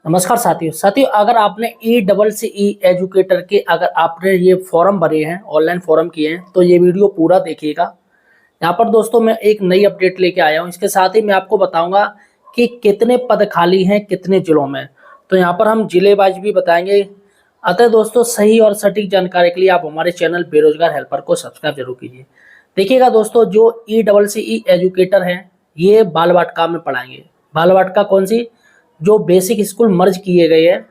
नमस्कार साथियों अगर आपने ई एजुकेटर के अगर आपने ये फॉर्म भरे हैं, ऑनलाइन फॉर्म किए हैं, तो ये वीडियो पूरा देखिएगा। यहाँ पर दोस्तों मैं एक नई अपडेट लेके आया हूँ। इसके साथ ही मैं आपको बताऊंगा कि कितने पद खाली हैं कितने जिलों में। तो यहाँ पर हम जिले वाइज भी बताएंगे। अतः दोस्तों सही और सटीक जानकारी के लिए आप हमारे चैनल बेरोजगार हेल्पर को सब्सक्राइब जरूर कीजिए। देखिएगा दोस्तों, जो ई एजुकेटर है ये बाल वाटिका में पढ़ाएंगे। बाल वाटिका कौन सी? जो बेसिक स्कूल मर्ज किए गए हैं,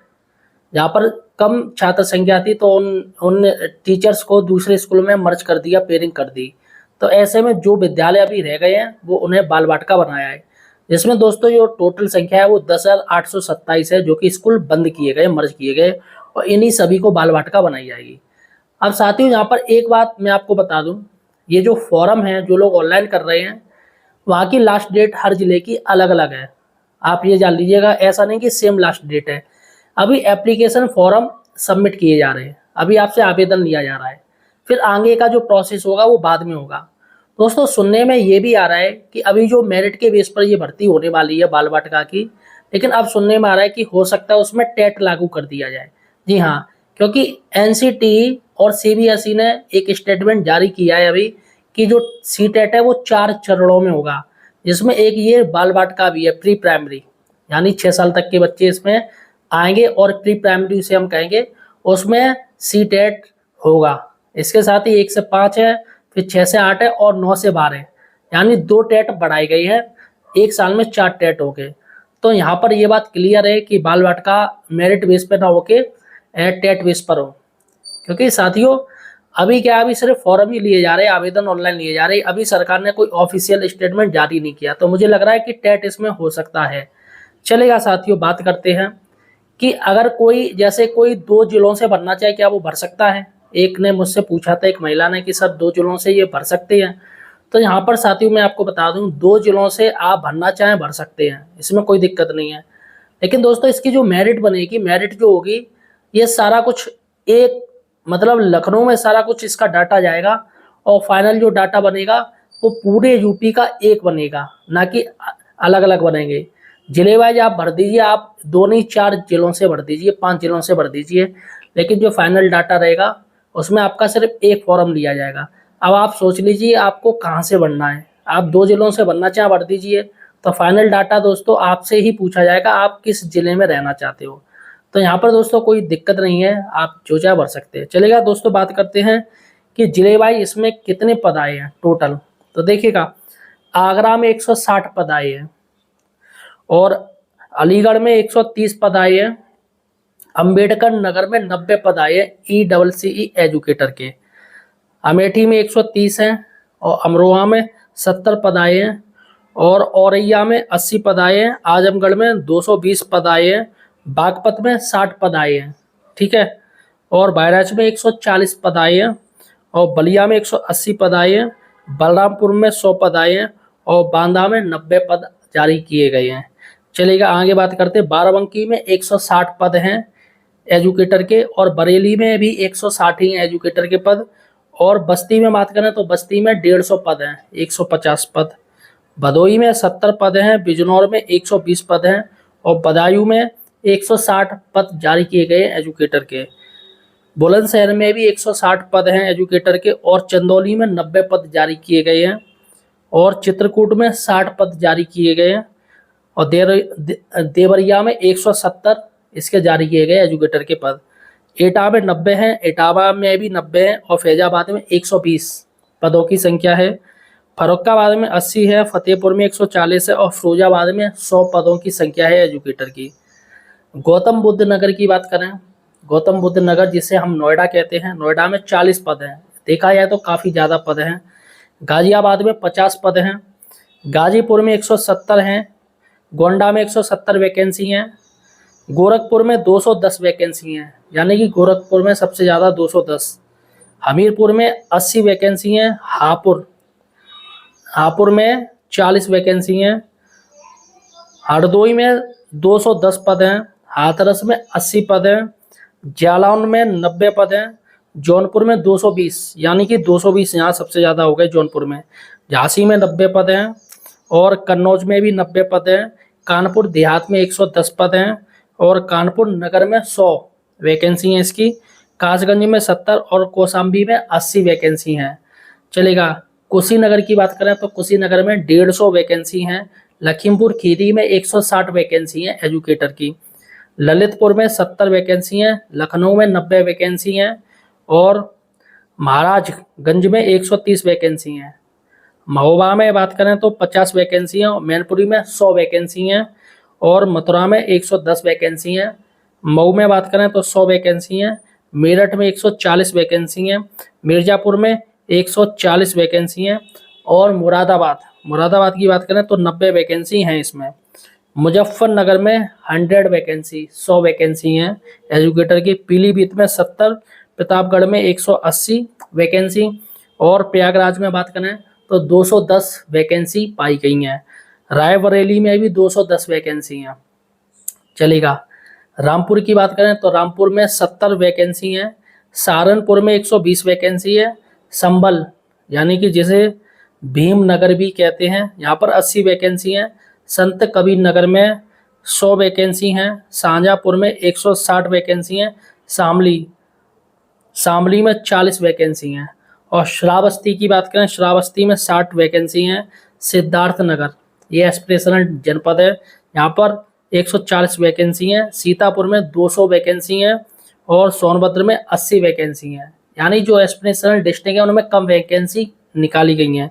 जहाँ पर कम छात्र संख्या थी तो उन टीचर्स को दूसरे स्कूल में मर्ज कर दिया, पेयरिंग कर दी। तो ऐसे में जो विद्यालय अभी रह गए हैं वो उन्हें बाल वाटिका बनाया है, जिसमें दोस्तों जो टोटल संख्या है वो 10,827 है, जो कि स्कूल बंद किए गए, मर्ज किए गए, और इन्हीं सभी को बाल वाटिका बनाई जाएगी। अब साथियों यहाँ पर एक बात मैं आपको बता दूं, ये जो फॉर्म है जो लोग ऑनलाइन कर रहे हैं, वहाँ की लास्ट डेट हर जिले की अलग अलग है। आप ये जान लीजिएगा, ऐसा नहीं कि सेम लास्ट डेट है। अभी एप्लीकेशन फॉर्म सबमिट किए जा रहे हैं, अभी आपसे आवेदन लिया जा रहा है, फिर आगे का जो प्रोसेस होगा वो बाद में होगा। दोस्तों सुनने में ये भी आ रहा है कि अभी जो मेरिट के बेस पर ये भर्ती होने वाली है बाल वाटिका की, लेकिन अब सुनने में आ रहा है कि हो सकता है उसमें टेट लागू कर दिया जाए। जी हाँ, क्योंकि एनसीटी और सीबीएसई ने एक स्टेटमेंट जारी किया है अभी कि जो सीटेट है वो 4 चरणों में होगा, जिसमें एक ये बाल वाटिका भी है, प्री प्राइमरी, यानी 6 साल तक के बच्चे इसमें आएंगे, और प्री प्राइमरी से हम कहेंगे उसमें सीटेट होगा। इसके साथ ही 1 से 5 है, फिर 6 से 8 है, और 9 से 12 है, यानी 2 टेट बढ़ाई गई है। एक साल में 4 टेट हो गए। तो यहाँ पर ये बात क्लियर है कि बाल वाटिका मेरिट बेस पे ना होके टेट बेस पर हो, क्योंकि साथियों अभी क्या, अभी सिर्फ फॉर्म ही लिए जा रहे हैं, आवेदन ऑनलाइन लिए जा रहे हैं। अभी सरकार ने कोई ऑफिशियल स्टेटमेंट जारी नहीं किया, तो मुझे लग रहा है कि टेट इसमें हो सकता है। चलेगा साथियों, बात करते हैं कि अगर कोई, जैसे कोई 2 जिलों से भरना चाहे, क्या वो भर सकता है? एक ने मुझसे पूछा था, एक महिला ने, कि सर 2 जिलों से ये भर सकते हैं? तो यहाँ पर साथियों मैं आपको बता दूं, 2 जिलों से आप भरना चाहें भर सकते हैं, इसमें कोई दिक्कत नहीं है। लेकिन दोस्तों इसकी जो मेरिट बनेगी, मेरिट जो होगी, ये सारा कुछ एक, मतलब लखनऊ में सारा कुछ इसका डाटा जाएगा, और फाइनल जो डाटा बनेगा वो पूरे यूपी का एक बनेगा, ना कि अलग अलग बनेंगे। जिले वाइज आप भर दीजिए, आप 2 नहीं 4 जिलों से भर दीजिए, 5 जिलों से भर दीजिए, लेकिन जो फाइनल डाटा रहेगा उसमें आपका सिर्फ एक फॉर्म लिया जाएगा। अब आप सोच लीजिए आपको कहाँ से भरना है। आप 2 जिलों से भरना चाहें भर दीजिए, तो फाइनल डाटा दोस्तों आपसे ही पूछा जाएगा, आप किस जिले में रहना चाहते हो। तो यहाँ पर दोस्तों कोई दिक्कत नहीं है, आप जो चाहे भर सकते हैं। चलेगा दोस्तों, बात करते हैं कि जिले वाइज इसमें कितने पद आए हैं टोटल। तो देखिएगा, आगरा में 160 पद आए हैं, और अलीगढ़ में 130 पद आए हैं, अंबेडकर नगर में 90 पद आए हैं ई एजुकेटर के, अमेठी में 130 हैं, और अमरोहा में 70 पद आए हैं, और औरैया में 80 पद आए हैं, आजमगढ़ में 220 पद आए हैं, बागपत में 60 पद आए हैं, ठीक है, और बहराइच में 140 पद आए हैं, और बलिया में 180 पद आए हैं, बलरामपुर में 100 पद आए हैं, और बांदा में 90 पद जारी किए गए हैं। चलिएगा आगे बात करते हैं। बाराबंकी में 160 पद हैं एजुकेटर के, और बरेली में भी 160 ही हैं एजुकेटर के पद, और बस्ती में बात करें तो बस्ती में 150 पद हैं, 150 पद, भदोही में 70 पद हैं, बिजनौर में 120 पद हैं, और बदायूं में 160 पद जारी किए गए एजुकेटर के। बुलंदशहर में भी 160 पद हैं एजुकेटर के, और चंदौली में 90 पद जारी किए गए हैं, और चित्रकूट में 60 पद जारी किए गए हैं, और देवरिया में 170 इसके जारी किए गए एजुकेटर के पद। एटा में 90 हैं, इटावा में भी 90 हैं, और फैजाबाद में 120 पदों की संख्या है। फर्रुखाबाद में 80 है, फतेहपुर में 140 है, और फिरोजाबाद में 100 पदों की संख्या है एजुकेटर की। गौतम बुद्ध नगर की बात करें, गौतम बुद्ध नगर जिसे हम नोएडा कहते हैं, नोएडा में 40 पद हैं, देखा जाए तो काफ़ी ज़्यादा पद हैं। गाजियाबाद में 50 पद हैं, गाजीपुर में 170 हैं, गोंडा में 170 वैकेंसी हैं, गोरखपुर में 210 वैकेंसी हैं, यानी कि गोरखपुर में सबसे ज़्यादा 210। हमीरपुर में 80 वैकेंसी हैं, हापुड़ में 40 वैकेंसी हैं, हरदोई में 210 पद हैं, हाथरस में 80 पद हैं, जालौन में 90 पद हैं, जौनपुर में 220, यानी कि 220 यहाँ सबसे ज़्यादा हो गए जौनपुर में। झांसी में 90 पद हैं, और कन्नौज में भी 90 पद हैं। कानपुर देहात में 110 पद हैं, और कानपुर नगर में 100 वैकेंसी हैं इसकी, कासगंज में 70 और कौशाम्बी में 80 वैकेंसी हैं। चलेगा। कुशीनगर की बात करें तो कुशीनगर में 150 वैकेंसी हैं। लखीमपुर खीरी में 160 वैकेंसी हैं एजुकेटर की। ललितपुर में 70 वैकेंसी हैं। लखनऊ में 90 वैकेंसी हैं और महाराजगंज में 130 वैकेंसी हैं। महोबा में बात करें तो 50 वैकेंसी हैं और मैनपुरी में 100 वैकेंसी हैं और मथुरा में 110 वैकेंसी हैं। मऊ में बात करें तो 100 वैकेंसी हैं। मेरठ में 140 वैकेंसी हैं। मिर्ज़ापुर में 140 वैकेंसी हैं और मुरादाबाद की बात करें तो 90 वैकेंसी हैं इसमें। मुजफ्फरनगर में 100 वैकेंसी हैं एजुकेटर की। पीलीभीत में 70, प्रतापगढ़ में 180 वैकेंसी और प्रयागराज में बात करें तो 210 वैकेंसी पाई गई हैं। रायबरेली में भी 210 वैकेंसी हैं। चलेगा। रामपुर की बात करें तो रामपुर में 70 वैकेंसी हैं। सहारनपुर में 120 वैकेंसी है। संभल यानी कि जिसे भीमनगर भी कहते हैं, यहाँ पर 80 वैकेंसी हैं। संत कबीर नगर में 100 वैकेंसी हैं। शाहजहाँपुर में 160 वैकेंसी हैं। शामली में 40 वैकेंसी हैं और श्रावस्ती की बात करें, श्रावस्ती में 60 वैकेंसी हैं। सिद्धार्थनगर ये एस्पिरेशनल जनपद है, यहाँ पर 140 वैकेंसी हैं। सीतापुर में 200 वैकेंसी हैं और सोनभद्र में 80 वैकेंसी हैं। यानी जो एस्पिरेशनल डिस्ट्रिक्ट है उनमें कम वैकेंसी निकाली गई हैं।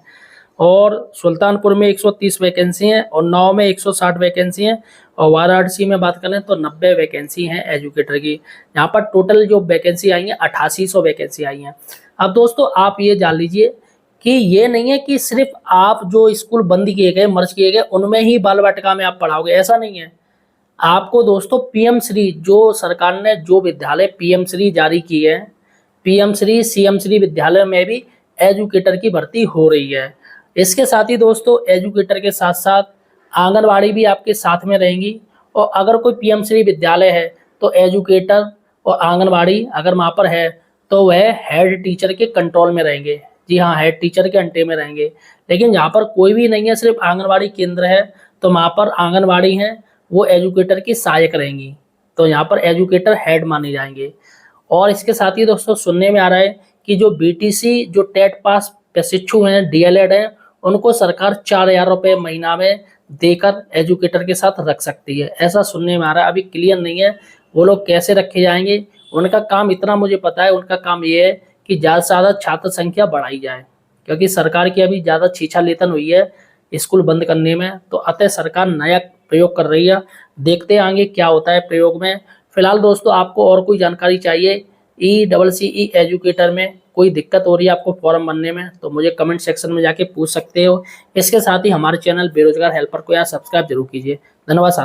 और सुल्तानपुर में 130 वैकेंसी हैं और नौ में 160 वैकेंसी हैं और वाराणसी में बात करें तो 90 वैकेंसी हैं एजुकेटर की। यहाँ पर टोटल जो वैकेंसी आई हैं 8800 वैकेंसी आई हैं। अब दोस्तों आप ये जान लीजिए कि ये नहीं है कि सिर्फ आप जो स्कूल बंद किए गए, मर्ज किए गए, उनमें ही बाल वाटिका में आप पढ़ाओगे, ऐसा नहीं है। आपको दोस्तों पीएम श्री, जो सरकार ने जो विद्यालय पीएम श्री जारी की है, पीएम श्री सीएम श्री विद्यालय में भी एजुकेटर की भर्ती हो रही है। इसके साथ ही दोस्तों एजुकेटर के साथ साथ आंगनवाड़ी भी आपके साथ में रहेंगी और अगर कोई पीएम श्री विद्यालय है तो एजुकेटर और आंगनवाड़ी अगर वहाँ पर है तो वह हेड टीचर के कंट्रोल में रहेंगे। जी हाँ, हेड टीचर के अंटे में रहेंगे। लेकिन यहाँ पर कोई भी नहीं है, सिर्फ आंगनवाड़ी केंद्र है तो वहाँ पर आंगनवाड़ी हैं वो एजुकेटर की सहायक रहेंगी, तो यहाँ पर एजुकेटर हेड माने जाएंगे। और इसके साथ ही दोस्तों सुनने में आ रहा है कि जो बीटीसी जो टेट पास प्रशिक्षु हैं, डीएलएड हैं, उनको सरकार 4000 रुपये महीना में देकर एजुकेटर के साथ रख सकती है, ऐसा सुनने में आ रहा है। अभी क्लियर नहीं है वो लोग कैसे रखे जाएंगे। उनका काम इतना मुझे पता है, उनका काम ये है कि ज़्यादा से ज़्यादा छात्र संख्या बढ़ाई जाए, क्योंकि सरकार की अभी ज़्यादा छीछा-लेतन हुई है स्कूल बंद करने में, तो अतः सरकार नया प्रयोग कर रही है। देखते हैं आगे क्या होता है प्रयोग में। फिलहाल दोस्तों आपको और कोई जानकारी चाहिए ECCE एजुकेटर में, कोई दिक्कत हो रही है आपको फॉर्म भरने में, तो मुझे कमेंट सेक्शन में जाके पूछ सकते हो। इसके साथ ही हमारे चैनल बेरोजगार हेल्पर को यहाँ सब्सक्राइब जरूर कीजिए। धन्यवाद साथियों।